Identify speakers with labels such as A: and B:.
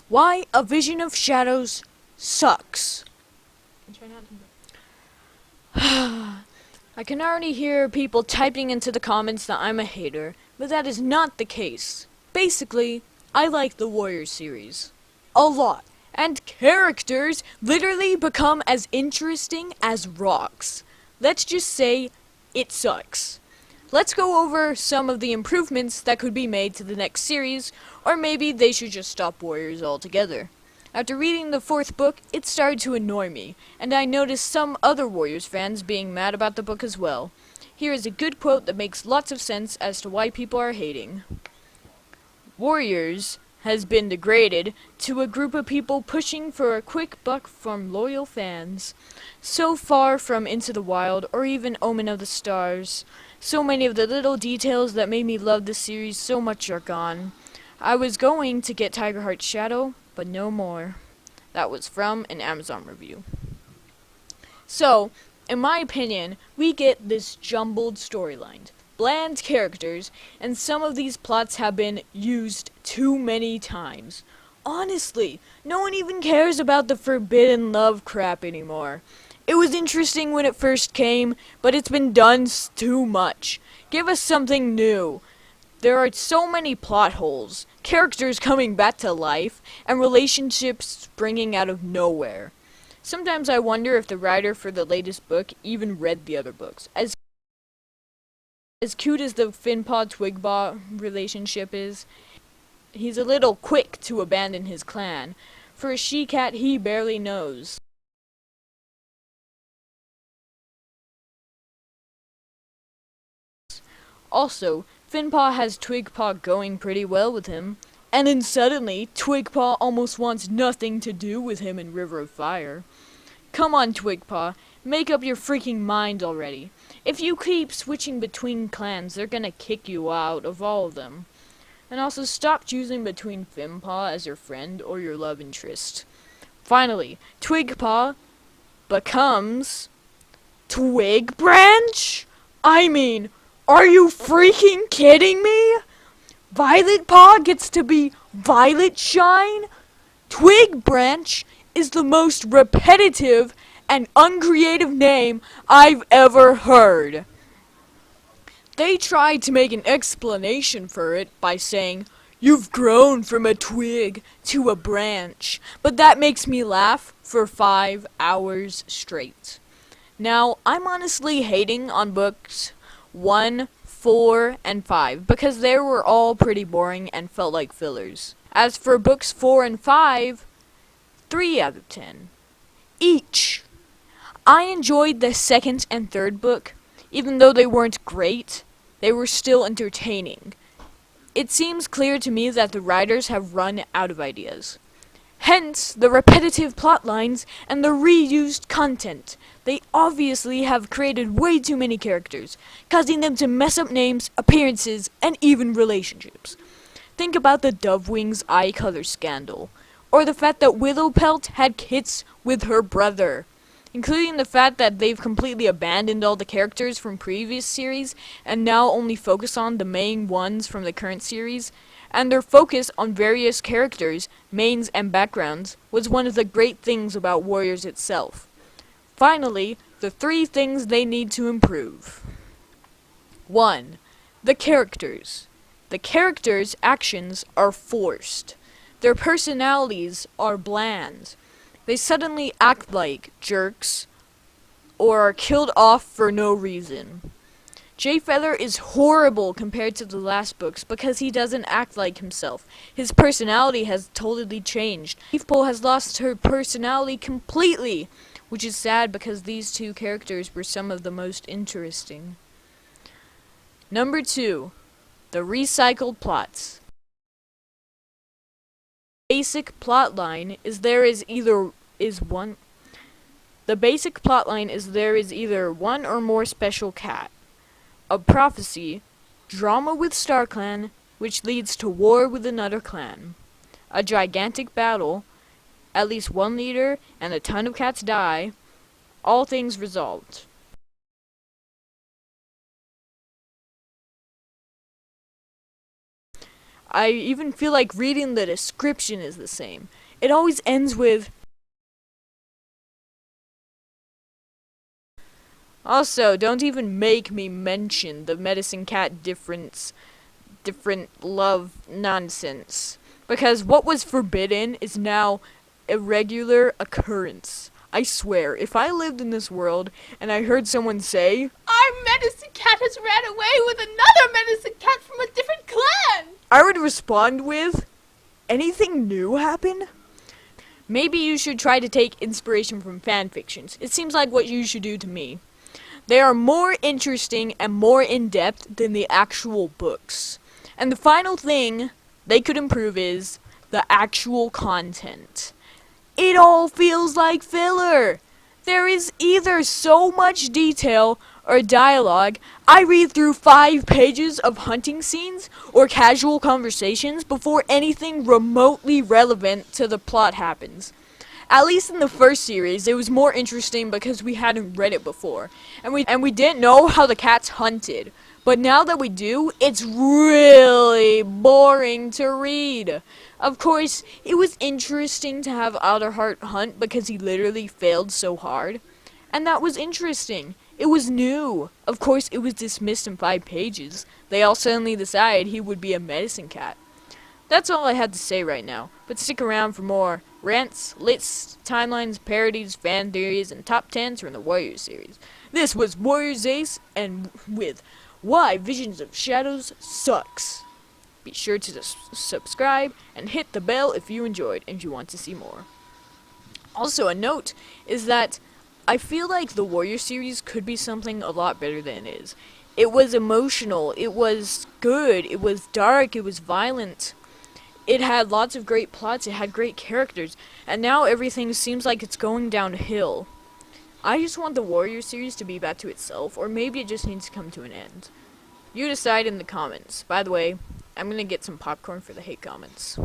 A: Why A Vision of Shadows sucks. I can already hear people typing into the comments that I'm a hater, but that is not the case. Basically, I like the Warriors series. A lot. And characters literally become as interesting as rocks. Let's just say, it sucks. Let's go over some of the improvements that could be made to the next series, or maybe they should just stop Warriors altogether. After reading the 4th book, it started to annoy me, and I noticed some other Warriors fans being mad about the book as well. Here is a good quote that makes lots of sense as to why people are hating. Warriors has been degraded to a group of people pushing for a quick buck from loyal fans. So far from Into the Wild or even Omen of the Stars, so many of the little details that made me love this series so much are gone. I was going to get Tigerheart's Shadow, but no more. That was from an Amazon review. So, in my opinion, we get this jumbled storyline, bland characters, and some of these plots have been used too many times. Honestly, no one even cares about the forbidden love crap anymore. It was interesting when it first came, but it's been done too much. Give us something new. There are so many plot holes, characters coming back to life, and relationships springing out of nowhere. Sometimes I wonder if the writer for the latest book even read the other books. As cute as the Finpaw-Twigpaw relationship is, he's a little quick to abandon his clan. For a she-cat he barely knows. Also, Finpaw has Twigpaw going pretty well with him, and then suddenly, Twigpaw almost wants nothing to do with him in River of Fire. Come on, Twigpaw, make up your freaking mind already. If you keep switching between clans, they're gonna kick you out of all of them. And also, stop choosing between Finpaw as your friend or your love interest. Finally, Twigpaw becomes Twig Branch? I mean, are you freaking kidding me? Violet Paw gets to be Violet Shine? Twig Branch is the most repetitive and uncreative name I've ever heard. They tried to make an explanation for it by saying, "You've grown from a twig to a branch," but that makes me laugh for 5 hours straight. Now, I'm honestly hating on books 1, 4, and 5 because they were all pretty boring and felt like fillers. As for books 4 and 5, 3 out of 10. Each. I enjoyed the 2nd and 3rd book. Even though they weren't great, they were still entertaining. It seems clear to me that the writers have run out of ideas. Hence, the repetitive plot lines and the reused content. They obviously have created way too many characters, causing them to mess up names, appearances, and even relationships. Think about the Dovewing's eye color scandal, or the fact that Willowpelt had kids with her brother, including the fact that they've completely abandoned all the characters from previous series and now only focus on the main ones from the current series. And their focus on various characters, mains, and backgrounds was one of the great things about Warriors itself. Finally, the 3 things they need to improve. 1. The characters. The characters' actions are forced. Their personalities are bland. They suddenly act like jerks, or are killed off for no reason. Jay Feather is horrible compared to the last books because he doesn't act like himself. His personality has totally changed. Leafpole has lost her personality completely, which is sad because these 2 characters were some of the most interesting. Number 2. The recycled plots. Basic plotline is there is either one or more special cat. A prophecy, drama with StarClan, which leads to war with another clan. A gigantic battle, at least one leader and a ton of cats die, all things resolved. I even feel like reading the description is the same. It always ends with... Also, don't even make me mention the medicine cat different love nonsense. Because what was forbidden is now a regular occurrence. I swear, if I lived in this world and I heard someone say,
B: "Our medicine cat has ran away with another medicine cat from a different clan,"
A: I would respond with, anything new happen? Maybe you should try to take inspiration from fan fictions. It seems like what you should do to me. They are more interesting and more in-depth than the actual books. And the final thing they could improve is the actual content. It all feels like filler. There is either so much detail or dialogue. I read through 5 pages of hunting scenes or casual conversations before anything remotely relevant to the plot happens. At least in the first series, it was more interesting because we hadn't read it before, and we didn't know how the cats hunted. But now that we do, it's really boring to read. Of course, it was interesting to have Outerheart hunt because he literally failed so hard. And that was interesting. It was new. Of course, it was dismissed in 5 pages. They all suddenly decided he would be a medicine cat. That's all I had to say right now, but stick around for more rants, lists, timelines, parodies, fan theories, and top 10s from the Warriors series. This was WarriorsAce, and with Why Visions of Shadows Sucks. Be sure to subscribe and hit the bell if you enjoyed and you want to see more. Also, a note is that I feel like the Warrior series could be something a lot better than it is. It was emotional, it was good, it was dark, it was violent. It had lots of great plots, it had great characters, and now everything seems like it's going downhill. I just want the Warrior series to be back to itself, or maybe it just needs to come to an end. You decide in the comments. By the way, I'm gonna get some popcorn for the hate comments.